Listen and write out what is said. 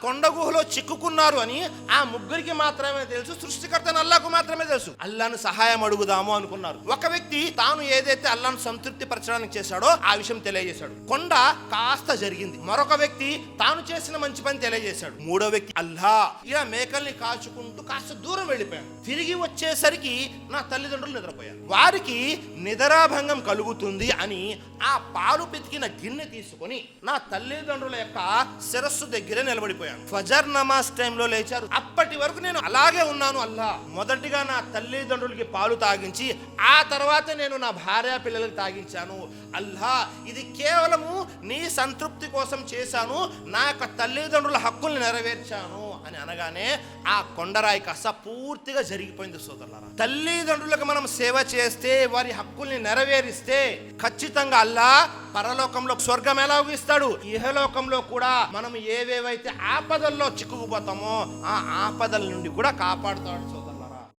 కొండ గుహలో చిక్కుకున్నారు అని ఆ ముగ్గురికి మాత్రమే తెలుసు, సృష్టికర్తను అల్లాకు మాత్రమే తెలుసు. అల్లాను సహాయం అడుగుదాము అనుకున్నారు. ఒక వ్యక్తి తాను ఏదైతే అల్లాను సంతృప్తి పరచడానికి చేశాడో ఆ విషయం తెలియజేశాడు. కొండ కాస్త జరిగింది. మరొక వ్యక్తి తాను చేసిన మంచి పని తెలియజేశాడు. మూడో వ్యక్తి అల్లా ఇలా మేకల్ని కాచుకుంటూ కాస్త దూరం వెళ్ళిపోయాడు. తిరిగి వచ్చేసరికి నా తల్లిదండ్రులు నిద్రపోయారు. వారికి నిద్రాభంగం కలుగుతుంది అని ఆ పాలు పితికిన గిన్నె తీసుకొని నా తల్లిదండ్రుల యొక్క శిరస్సు దగ్గర నిలబడిపోయాను. ఫజర్ నమాజ్ టైంలో లేచారు. అప్పటి వరకు నేను అలాగే ఉన్నాను. అల్లా మొదటిగా నా తల్లిదండ్రులకి పాలు తాగించి ఆ తర్వాత నేను నా భార్య పిల్లలకి తాగించాను. అల్లా ఇది కేవలము నీ సంతృప్తి కోసం చేశాను, నా యొక్క తల్లిదండ్రుల హక్కుల్ని నెరవేర్చాను అని అనగానే ఆ కొండరాయి కాస్త పూర్తిగా జరిగిపోయింది. సోదరులారా, తల్లిదండ్రులకు మనం సేవ చేస్తే, వారి హక్కుల్ని నెరవేరిస్తే ఖచ్చితంగా అల్లా పరలోకంలో స్వర్గం ఎలాగూ ఇస్తాడు, ఇహలోకంలో కూడా మనం ఏవేవైతే ఆపదల్లో చిక్కుకుపోతామో ఆ ఆపదల నుండి కూడా కాపాడుతాడు. సోదరు